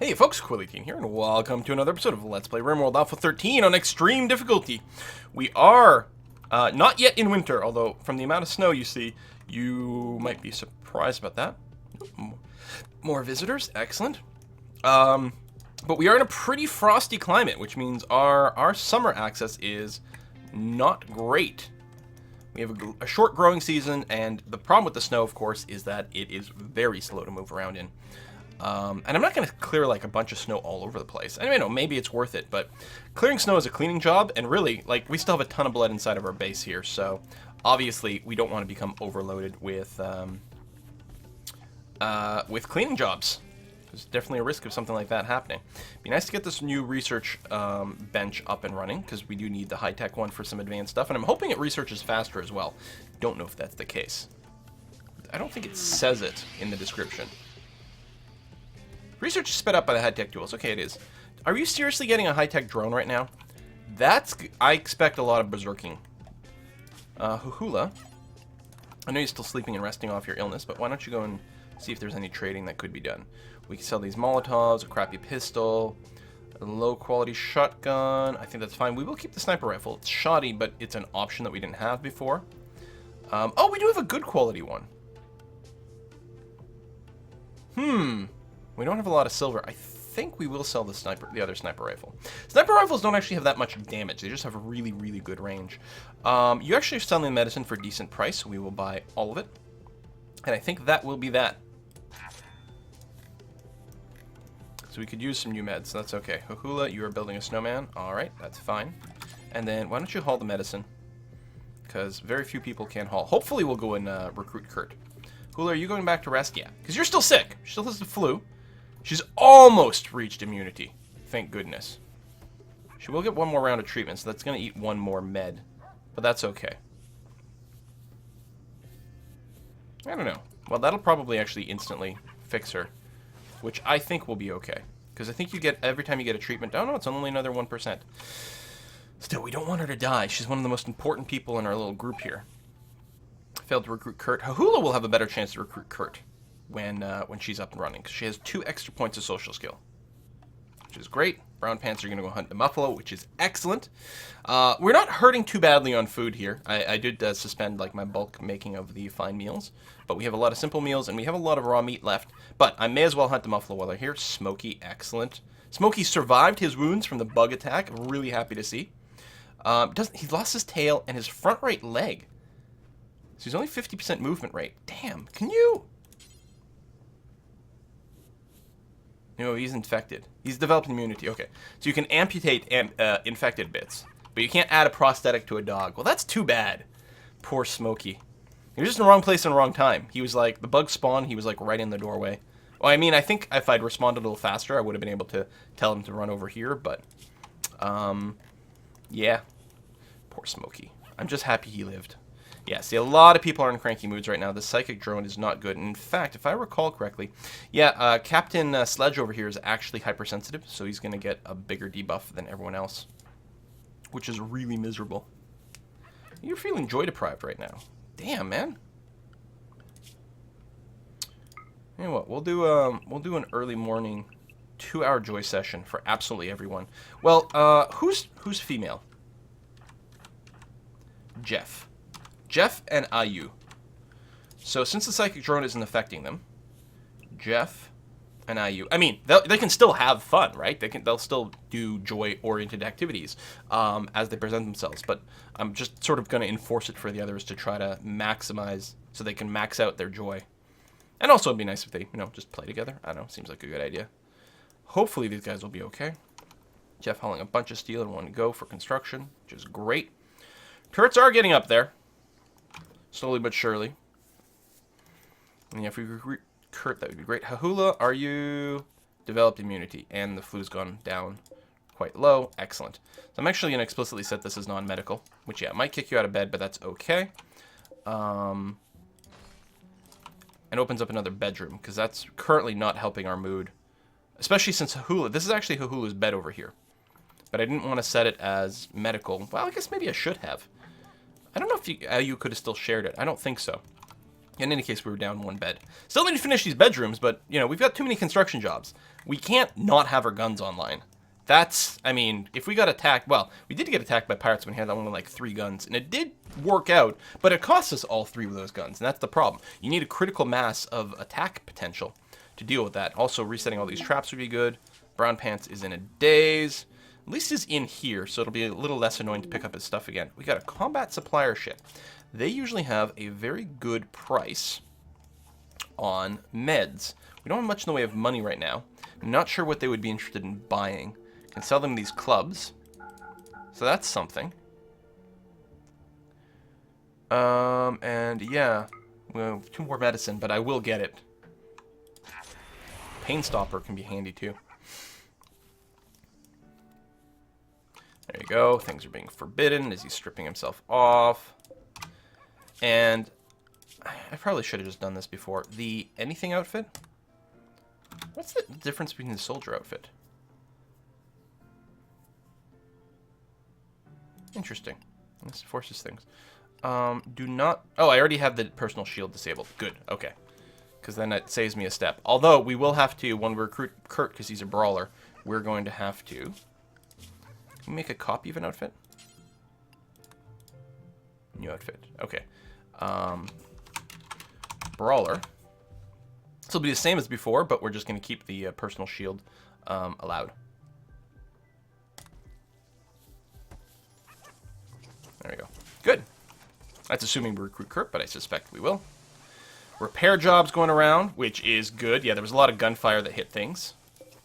Hey folks, Quilly18 here, and welcome to another episode of Let's Play RimWorld Alpha 13 on extreme difficulty. We are not yet in winter, although from the amount of snow you see, you might be surprised about that. More visitors, excellent. But we are in a pretty frosty climate, which means our summer access is not great. We have a short growing season, and the problem with the snow, of course, is that it is very slow to move around in. And I'm not going to clear like a bunch of snow all over the place. I don't know, maybe it's worth it, but clearing snow is a cleaning job, and really, like, we still have a ton of blood inside of our base here, so obviously we don't want to become overloaded with cleaning jobs. There's definitely a risk of something like that happening. Be nice to get this new research bench up and running, because we do need the high-tech one for some advanced stuff, and I'm hoping it researches faster as well. Don't know if that's the case. I don't think it says it in the description. Research is sped up by the high-tech tools. Okay, it is. Are you seriously getting a high-tech drone right now? I expect a lot of berserking. Huhula. I know you're still sleeping and resting off your illness, but why don't you go and see if there's any trading that could be done. We can sell these Molotovs, a crappy pistol, a low-quality shotgun. I think that's fine. We will keep the sniper rifle. It's shoddy, but it's an option that we didn't have before. Oh, we do have a good quality one. We don't have a lot of silver. I think we will sell the other sniper rifle. Sniper rifles don't actually have that much damage. They just have a really, really good range. You actually are selling medicine for a decent price, so we will buy all of it. And I think that will be that. So we could use some new meds, so that's okay. Huhula, you are building a snowman. Alright, that's fine. And then, why don't you haul the medicine? Because very few people can haul. Hopefully we'll go and recruit Kurt. Hula, are you going back to rest? Yeah, because you're still sick. She still has the flu. She's almost reached immunity. Thank goodness. She will get one more round of treatment, so that's going to eat one more med. But that's okay. I don't know. Well, that'll probably actually instantly fix her. Which I think will be okay. Because I think you get, every time you get a treatment, oh no, it's only another 1%. Still, we don't want her to die. She's one of the most important people in our little group here. Failed to recruit Kurt. Hahula will have a better chance to recruit Kurt when she's up and running, because she has 2 extra points of social skill, which is great. Brown Pants are going to go hunt the buffalo, which is excellent. We're not hurting too badly on food here. I did suspend like my bulk making of the fine meals, but we have a lot of simple meals, and we have a lot of raw meat left. But I may as well hunt the buffalo while they're here. Smokey, excellent. Smokey survived his wounds from the bug attack. I'm really happy to see. He lost his tail and his front right leg. So he's only 50% movement rate. Damn, can you... No, he's infected. He's developed immunity. Okay, so you can amputate infected bits, but you can't add a prosthetic to a dog. Well, that's too bad. Poor Smokey. He was just in the wrong place in the wrong time. He was like, the bug spawned, he was like right in the doorway. Well, I mean, I think if I'd responded a little faster, I would have been able to tell him to run over here, but, yeah. Poor Smokey. I'm just happy he lived. Yeah, see, a lot of people are in cranky moods right now. The psychic drone is not good. And in fact, if I recall correctly, yeah, Captain Sledge over here is actually hypersensitive, so he's going to get a bigger debuff than everyone else, which is really miserable. You're feeling joy deprived right now. Damn, man. You know what? We'll do an early morning 2-hour joy session for absolutely everyone. Well, who's female? Jeff. Jeff and Ayu. So since the psychic drone isn't affecting them, Jeff and Ayu. I mean, they can still have fun, right? They'll still do joy-oriented activities as they present themselves. But I'm just sort of going to enforce it for the others to try to maximize so they can max out their joy. And also, it'd be nice if they, just play together. I don't know. Seems like a good idea. Hopefully, these guys will be okay. Jeff hauling a bunch of steel in one go for construction, which is great. Turrets are getting up there. Slowly but surely. And yeah, if we recruit Kurt, that would be great. Hahula, are you developed immunity? And the flu's gone down quite low. Excellent. So I'm actually going to explicitly set this as non-medical, which, yeah, might kick you out of bed, but that's okay. And opens up another bedroom, because that's currently not helping our mood. Especially since Hahula, this is actually Hahula's bed over here. But I didn't want to set it as medical. Well, I guess maybe I should have. I don't know if you could have still shared it. I don't think so. In any case, we were down one bed. Still need to finish these bedrooms, but, you know, we've got too many construction jobs. We can't not have our guns online. That's, I mean, if we got attacked, well, we did get attacked by pirates when we had that one with like 3 guns, and it did work out, but it cost us all 3 of those guns, and that's the problem. You need a critical mass of attack potential to deal with that. Also, resetting all these traps would be good. Brown Pants is in a daze. At least he's in here, so it'll be a little less annoying to pick up his stuff again. We got a combat supplier ship. They usually have a very good price on meds. We don't have much in the way of money right now. I'm not sure what they would be interested in buying. Can sell them these clubs. So that's something. And yeah, well, 2 more medicine, but I will get it. Pain Stopper can be handy too. There you go. Things are being forbidden as he's stripping himself off. And I probably should have just done this before. The anything outfit? What's the difference between the soldier outfit? Interesting. This forces things. Do not... Oh, I already have the personal shield disabled. Good. Okay. Because then it saves me a step. Although, we will have to, when we recruit Kurt, because he's a brawler, we're going to have to... Can we make a copy of an outfit? New outfit. Okay. Brawler. This will be the same as before, but we're just going to keep the personal shield allowed. There we go. Good. That's assuming we recruit Kurt, but I suspect we will. Repair jobs going around, which is good. Yeah, there was a lot of gunfire that hit things.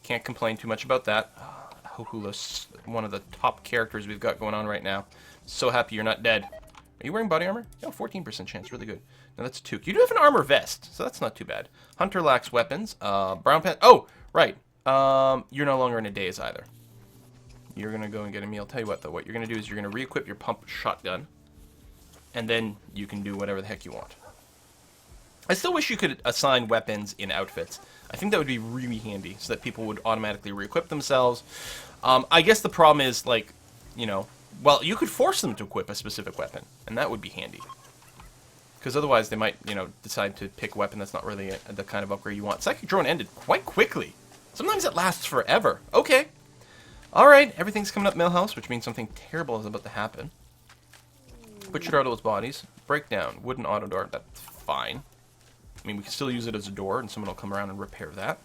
Can't complain too much about that. Hohula's one of the top characters we've got going on right now. So happy you're not dead. Are you wearing body armor? No, 14% chance. Really good. No, that's 2. You do have an armor vest, so that's not too bad. Hunter lacks weapons. Brown Pants. Oh, right. You're no longer in a daze either. You're going to go and get a meal. Tell you what, though. What you're going to do is you're going to re-equip your pump shotgun. And then you can do whatever the heck you want. I still wish you could assign weapons in outfits. I think that would be really handy so that people would automatically re-equip themselves. I guess the problem is, like, you know, well, you could force them to equip a specific weapon. And that would be handy. Because otherwise they might, you know, decide to pick a weapon that's not really the kind of upgrade you want. Psychic Drone ended quite quickly. Sometimes it lasts forever. Okay. Alright, everything's coming up Millhouse, which means something terrible is about to happen. Butchered are those bodies. Breakdown. Wooden auto door. That's fine. I mean, we can still use it as a door, and someone will come around and repair that.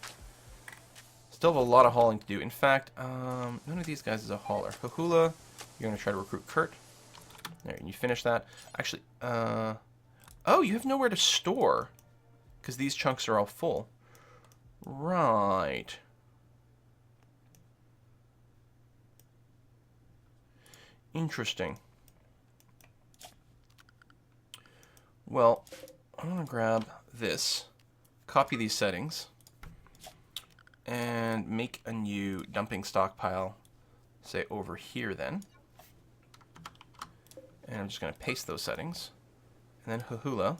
Still have a lot of hauling to do. In fact, none of these guys is a hauler. Hohula, you're going to try to recruit Kurt. There, and you finish that. Actually, oh, you have nowhere to store, because these chunks are all full. Right. Interesting. Well, I'm going to grab this, copy these settings, and make a new dumping stockpile, say over here then. And I'm just going to paste those settings. And then Hohula,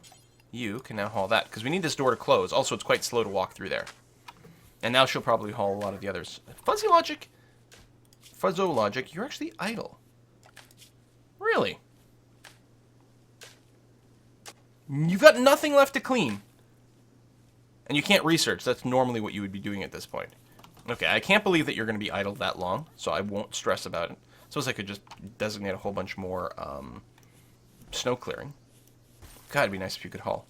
you can now haul that, because we need this door to close. Also, it's quite slow to walk through there. And now she'll probably haul a lot of the others. Fuzzy Logic, Fuzzo Logic, you're actually idle. Really? You've got nothing left to clean. And you can't research. That's normally what you would be doing at this point. Okay, I can't believe that you're going to be idle that long, so I won't stress about it. Suppose I could just designate a whole bunch more snow clearing. God, it'd be nice if you could haul.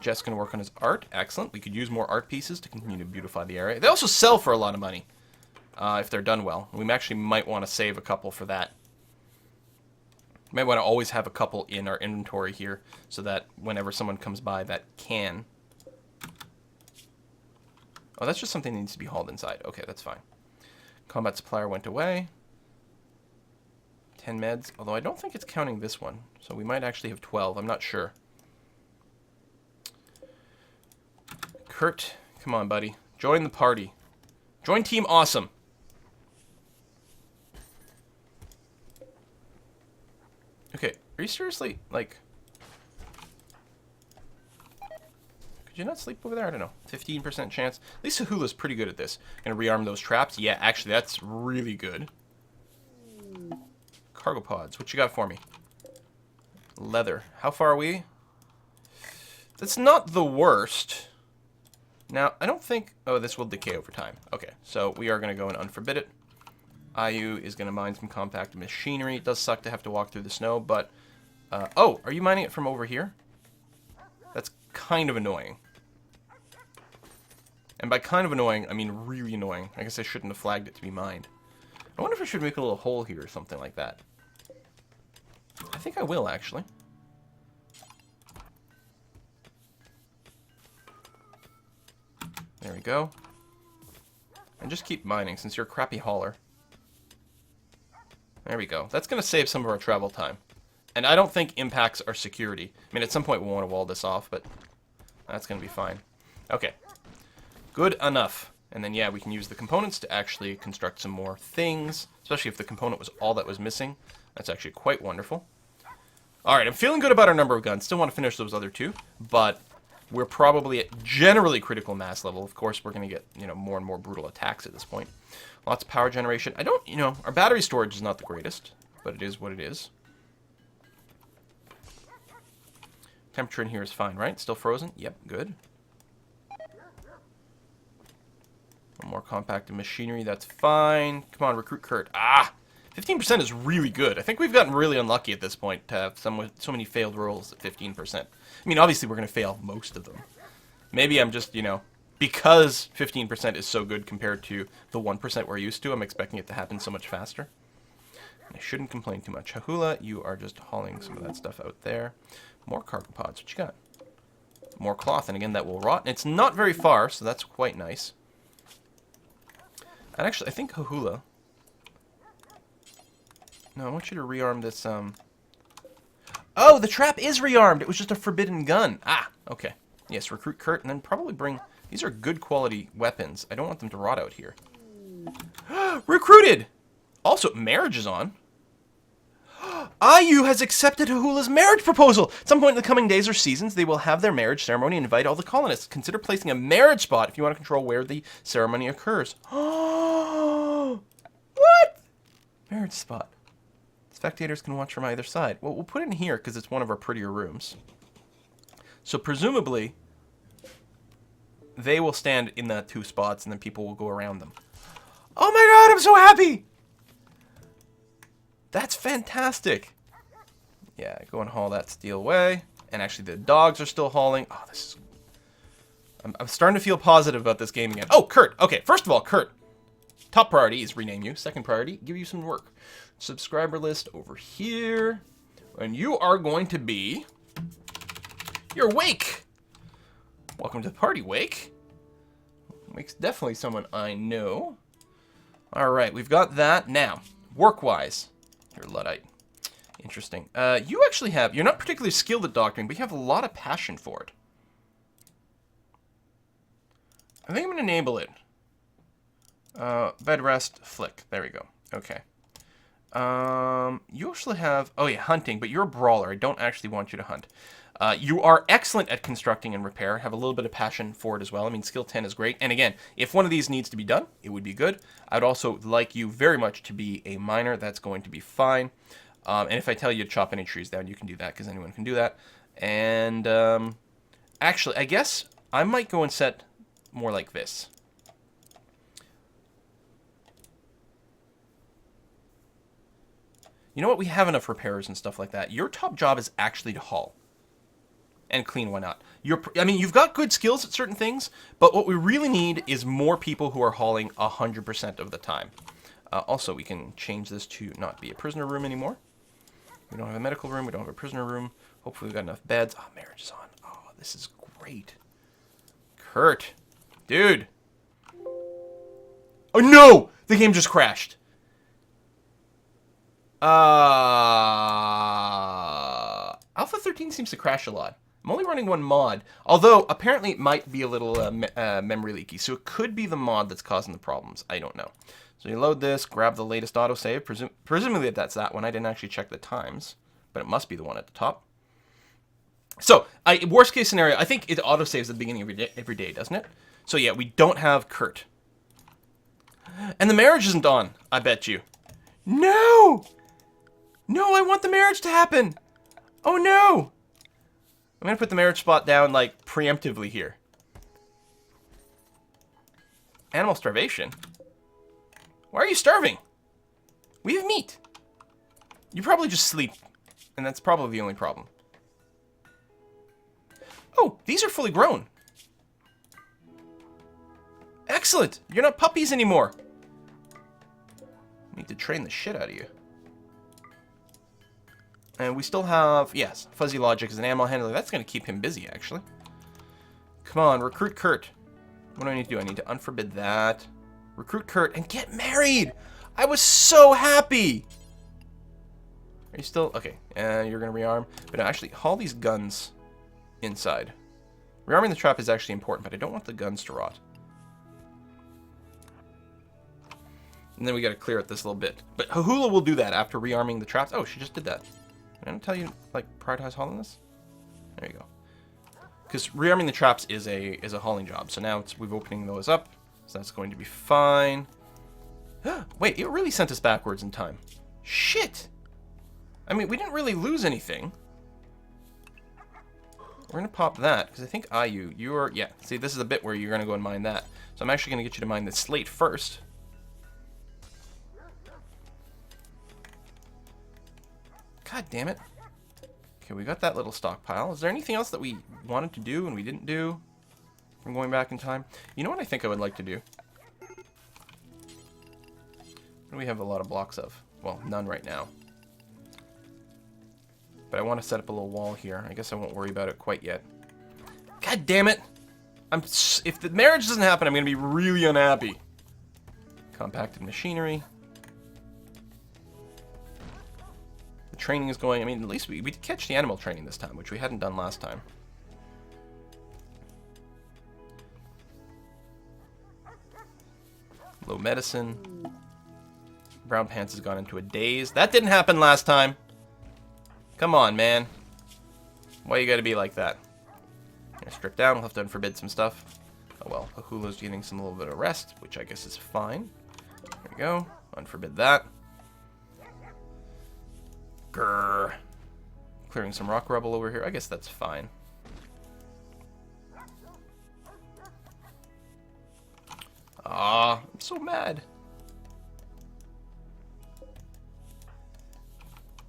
Jeff's going to work on his art. Excellent. We could use more art pieces to continue to beautify the area. They also sell for a lot of money if they're done well. We actually might want to save a couple for that. Might want to always have a couple in our inventory here so that whenever someone comes by that can. Oh, that's just something that needs to be hauled inside. Okay, that's fine. Combat supplier went away. 10 meds, although I don't think it's counting this one. So we might actually have 12. I'm not sure. Kurt, come on, buddy. Join the party. Join Team Awesome. Okay, are you seriously, like... Could you not sleep over there? I don't know. 15% chance. At least Sahula's pretty good at this. Gonna rearm those traps? Yeah, actually, that's really good. Cargo pods. What you got for me? Leather. How far are we? That's not the worst. Now, I don't think... Oh, this will decay over time. Okay, so we are going to go and unforbid it. IU is going to mine some compact machinery. It does suck to have to walk through the snow, but... oh, are you mining it from over here? That's kind of annoying. And by kind of annoying, I mean really annoying. I guess I shouldn't have flagged it to be mined. I wonder if I should make a little hole here or something like that. I think I will, actually. There we go. And just keep mining, since you're a crappy hauler. There we go. That's going to save some of our travel time. And I don't think impacts our security. I mean, at some point we'll want to wall this off, but that's going to be fine. Okay. Good enough. And then, yeah, we can use the components to actually construct some more things, especially if the component was all that was missing. That's actually quite wonderful. All right, I'm feeling good about our number of guns. Still want to finish those other two, but we're probably at generally critical mass level. Of course, we're going to get, you know, more and more brutal attacks at this point. Lots of power generation. I don't, you know, our battery storage is not the greatest, but it is what it is. Temperature in here is fine, right? Still frozen? Yep, good. One more compacted machinery, that's fine. Come on, recruit Kurt. Ah! 15% is really good. I think we've gotten really unlucky at this point to have so many failed rolls at 15%. I mean, obviously we're going to fail most of them. Maybe I'm just, you know, because 15% is so good compared to the 1% we're used to, I'm expecting it to happen so much faster. And I shouldn't complain too much. Hahula, you are just hauling some of that stuff out there. More cargo pods. What you got? More cloth, and again, that will rot. And it's not very far, so that's quite nice. And actually, I think Hahula... No, I want you to rearm this, Oh, the trap is rearmed! It was just a forbidden gun! Ah, okay. Yes, recruit Kurt, and then probably bring... These are good quality weapons. I don't want them to rot out here. Recruited! Also, marriage is on. IU has accepted Hahula's marriage proposal! At some point in the coming days or seasons, they will have their marriage ceremony and invite all the colonists. Consider placing a marriage spot if you want to control where the ceremony occurs. What? Marriage spot. Spectators can watch from either side. Well, we'll put it in here because it's one of our prettier rooms. So presumably, they will stand in the two spots and then people will go around them. Oh my god, I'm so happy! That's fantastic. Yeah, go and haul that steel away. And actually the dogs are still hauling. Oh, this is... I'm starting to feel positive about this game again. Oh, Kurt. Okay, first of all, Kurt. Top priority is rename you. Second priority, give you some work. Subscriber list over here. And you are going to be... Your Wake. Welcome to the party, Wake. Wake's definitely someone I know. Alright, we've got that. Now, work-wise. You're a Luddite. Interesting. You actually have... You're not particularly skilled at doctoring, but you have a lot of passion for it. I think I'm going to enable it. Bed rest, flick. There we go. Okay. You actually have... Oh, yeah, hunting, but you're a brawler. I don't actually want you to hunt. You are excellent at constructing and repair. Have a little bit of passion for it as well. I mean, skill 10 is great. And again, if one of these needs to be done, it would be good. I'd also like you very much to be a miner. That's going to be fine. And if I tell you to chop any trees down, you can do that, because anyone can do that. And actually, I guess I might go and set more like this. You know what? We have enough repairers and stuff like that. Your top job is actually to haul. And clean, why not? I mean, you've got good skills at certain things, but what we really need is more people who are hauling 100% of the time. Also, we can change this to not be a prisoner room anymore. We don't have a medical room. We don't have a prisoner room. Hopefully we've got enough beds. Oh, marriage is on. Oh, this is great. Kurt. Dude. Oh, no! The game just crashed. Alpha 13 seems to crash a lot. I'm only running one mod, although apparently it might be a little memory leaky, so it could be the mod that's causing the problems. I don't know. So you load this, grab the latest autosave. Presumably that's that one. I didn't actually check the times, but it must be the one at the top. So, worst case scenario, I think it autosaves at the beginning of every day, doesn't it? So yeah, we don't have Kurt. And the marriage isn't on, I bet you. No! No, I want the marriage to happen! Oh no! I'm going to put the marriage spot down, like, preemptively here. Animal starvation? Why are you starving? We have meat. You probably just sleep, and that's probably the only problem. Oh, these are fully grown. Excellent. You're not puppies anymore. Need to train the shit out of you. And we still have, yes, Fuzzy Logic as an animal handler. That's going to keep him busy, actually. Come on, recruit Kurt. What do I need to do? I need to unforbid that. Recruit Kurt and get married. I was so happy. Are you still? Okay, and you're going to rearm. But no, actually, haul these guns inside. Rearming the trap is actually important, but I don't want the guns to rot. And then we got to clear out this little bit. But Hahula will do that after rearming the traps. Oh, she just did that. Did I not tell you, like, prioritize hauling this? There you go. Because rearming the traps is a hauling job. So now we've opening those up. So that's going to be fine. Wait, it really sent us backwards in time. Shit! I mean, we didn't really lose anything. We're going to pop that, because I think you're... Yeah, see, this is a bit where you're going to go and mine that. So I'm actually going to get you to mine the slate first. God damn it. Okay, we got that little stockpile. Is there anything else that we wanted to do and we didn't do from going back in time? You know what I think I would like to do? What do we have a lot of blocks of? Well, none right now. But I want to set up a little wall here. I guess I won't worry about it quite yet. God damn it! If the marriage doesn't happen, I'm going to be really unhappy. Compacted machinery. The training is going... I mean, at least we did catch the animal training this time, which we hadn't done last time. Low medicine. Brown Pants has gone into a daze. That didn't happen last time. Come on, man. Why you gotta be like that? Gonna strip down. We'll have to unforbid some stuff. Oh well, Hahula's getting some little bit of rest, which I guess is fine. There we go. Unforbid that. Grrr. Clearing some rock rubble over here. I guess that's fine. Ah, I'm so mad.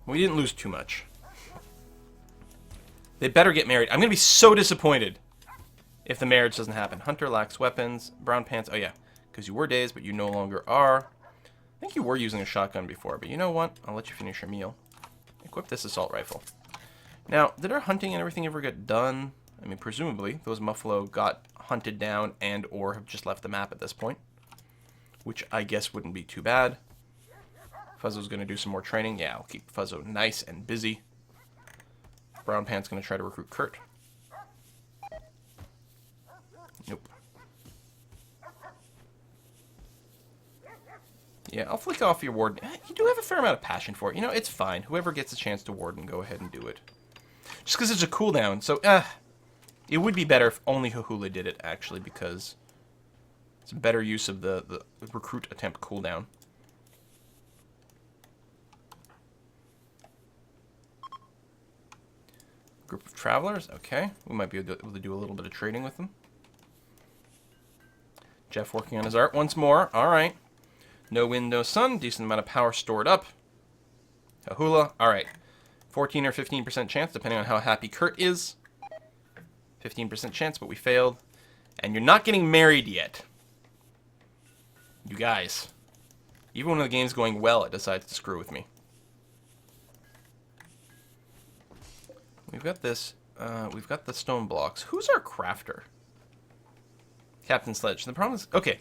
We didn't lose too much. They better get married. I'm going to be so disappointed if the marriage doesn't happen. Hunter lacks weapons. Brown Pants. Oh, yeah. Because you were dazed, but you no longer are. I think you were using a shotgun before, but you know what? I'll let you finish your meal. Equip this assault rifle. Now, did our hunting and everything ever get done? I mean, presumably, those Muffalo got hunted down and or have just left the map at this point. Which I guess wouldn't be too bad. Fuzzo's going to do some more training. Yeah, I'll keep Fuzzo nice and busy. Brown Pant's going to try to recruit Kurt. Nope. Yeah, I'll flick off your warden. You do have a fair amount of passion for it. You know, it's fine. Whoever gets a chance to warden, go ahead and do it. Just because it's a cooldown. So, it would be better if only Hahula did it, actually, because it's a better use of the recruit attempt cooldown. Group of travelers, okay. We might be able to do a little bit of trading with them. Jeff working on his art once more. All right. No wind, no sun. Decent amount of power stored up. Hahula, all right. 14 or 15% chance, depending on how happy Kurt is. 15% chance, but we failed. And you're not getting married yet. You guys. Even when the game's going well, it decides to screw with me. We've got this. We've got the stone blocks. Who's our crafter? Captain Sledge. The problem is... Okay.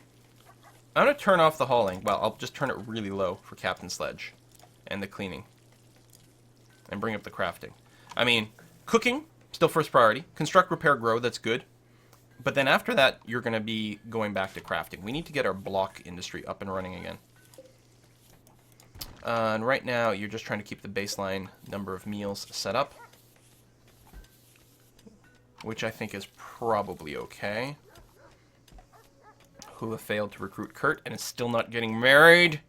I'm going to turn off the hauling. Well, I'll just turn it really low for Captain Sledge. And the cleaning. And bring up the crafting. I mean, cooking, still first priority. Construct, repair, grow, that's good. But then after that, you're going to be going back to crafting. We need to get our block industry up and running again. And right now, you're just trying to keep the baseline number of meals set up. Which I think is probably okay. Who have failed to recruit Kurt and is still not getting married.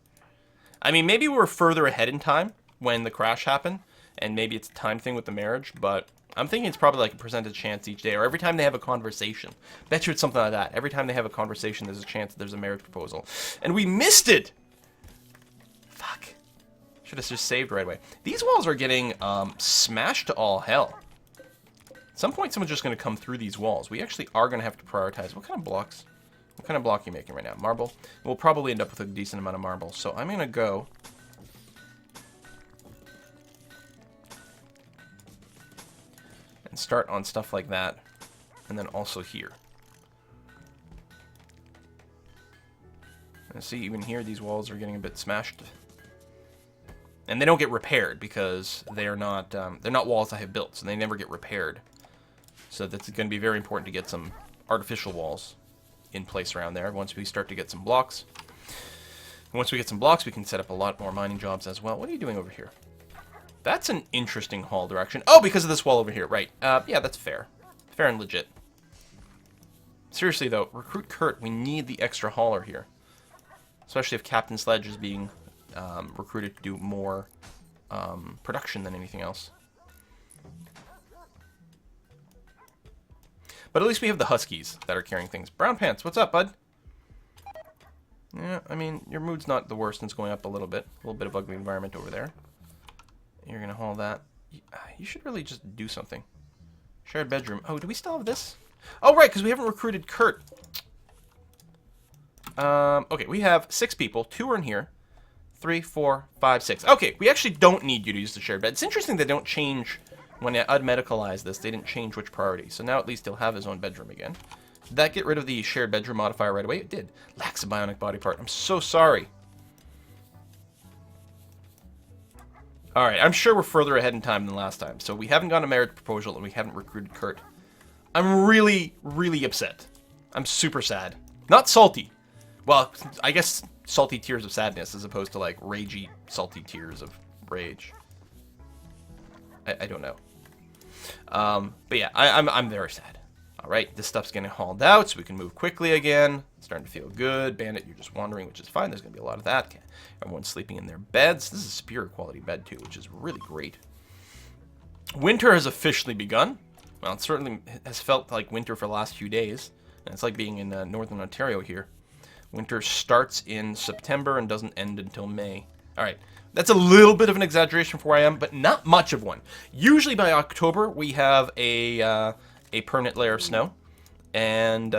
I mean, maybe we were further ahead in time when the crash happened, and maybe it's a time thing with the marriage, but I'm thinking it's probably like a percentage chance each day, or every time they have a conversation. Bet you it's something like that. Every time they have a conversation, there's a chance that there's a marriage proposal. And we missed it! Fuck. Should have just saved right away. These walls are getting smashed to all hell. At some point, someone's just going to come through these walls. We actually are going to have to prioritize. What kind of blocks? What kind of block are you making right now? Marble? We'll probably end up with a decent amount of marble. So I'm going to go... and start on stuff like that. And then also here. And see, even here, these walls are getting a bit smashed. And they don't get repaired because they're not walls I have built, so they never get repaired. So that's going to be very important to get some artificial walls in place around there once we start to get some blocks. And once we get some blocks, we can set up a lot more mining jobs as well. What are you doing over here? That's an interesting haul direction. Oh, because of this wall over here. Right. Yeah, that's fair. Fair and legit. Seriously, though, recruit Kurt. We need the extra hauler here. Especially if Captain Sledge is being recruited to do more production than anything else. But at least we have the Huskies that are carrying things. Brown Pants, what's up, bud? Yeah, I mean, your mood's not the worst, and it's going up a little bit. A little bit of ugly environment over there. You're going to haul that. You should really just do something. Shared bedroom. Oh, do we still have this? Oh, right, because we haven't recruited Kurt. Okay, we have 6 people. 2 are in here. 3, 4, 5, 6. Okay, we actually don't need you to use the shared bed. It's interesting they don't change... When I unmedicalized this, they didn't change which priority. So now at least he'll have his own bedroom again. Did that get rid of the shared bedroom modifier right away? It did. Lacks a bionic body part. I'm so sorry. Alright, I'm sure we're further ahead in time than last time. So we haven't gotten a marriage proposal and we haven't recruited Kurt. I'm really, really upset. I'm super sad. Not salty. Well, I guess salty tears of sadness as opposed to like ragey, salty tears of rage. I don't know. But yeah, I'm very sad. All right, this stuff's getting hauled out so we can move quickly again. It's starting to feel good. Bandit, you're just wandering, which is fine. There's going to be a lot of that. Everyone's sleeping in their beds. This is a superior quality bed, too, which is really great. Winter has officially begun. Well, it certainly has felt like winter for the last few days. And it's like being in northern Ontario here. Winter starts in September and doesn't end until May. All right. That's a little bit of an exaggeration for where I am, but not much of one. Usually by October, we have a permanent layer of snow. And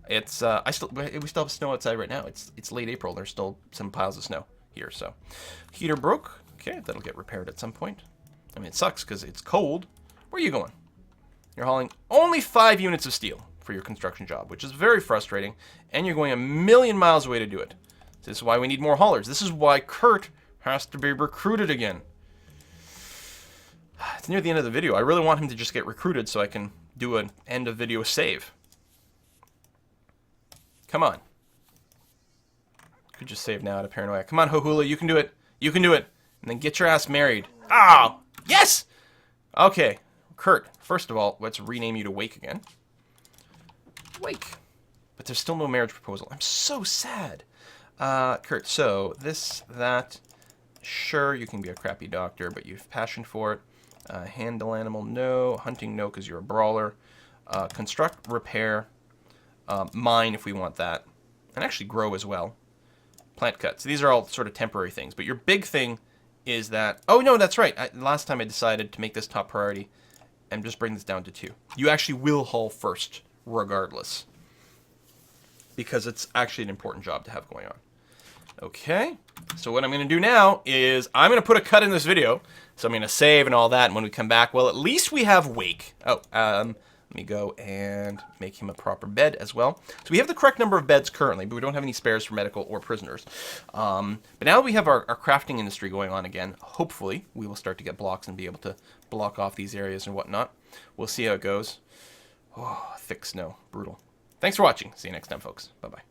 we still have snow outside right now. It's late April. There's still some piles of snow here. So heater broke. Okay, that'll get repaired at some point. I mean, it sucks because it's cold. Where are you going? You're hauling only 5 units of steel for your construction job, which is very frustrating. And you're going 1,000,000 miles away to do it. This is why we need more haulers. This is why Kurt has to be recruited again. It's near the end of the video. I really want him to just get recruited so I can do an end of video save. Come on. Could just save now out of paranoia. Come on, Hohula, you can do it. You can do it. And then get your ass married. Oh, yes! Okay, Kurt, first of all, let's rename you to Wake again. Wake. But there's still no marriage proposal. I'm so sad. Kurt, so this, that, sure, you can be a crappy doctor, but you have passion for it. Handle animal, no. Hunting, no, because you're a brawler. Construct, repair, mine if we want that. And actually grow as well. Plant cuts. These are all sort of temporary things, but your big thing is that... Oh, no, that's right. Last time I decided to make this top priority and just bring this down to 2. You actually will haul first, regardless. Because it's actually an important job to have going on. Okay, so what I'm going to do now is I'm going to put a cut in this video. So I'm going to save and all that, and when we come back, well, at least we have Wake. Oh, let me go and make him a proper bed as well. So we have the correct number of beds currently, but we don't have any spares for medical or prisoners. But now we have our crafting industry going on again. Hopefully, we will start to get blocks and be able to block off these areas and whatnot. We'll see how it goes. Oh, thick snow. Brutal. Thanks for watching. See you next time, folks. Bye-bye.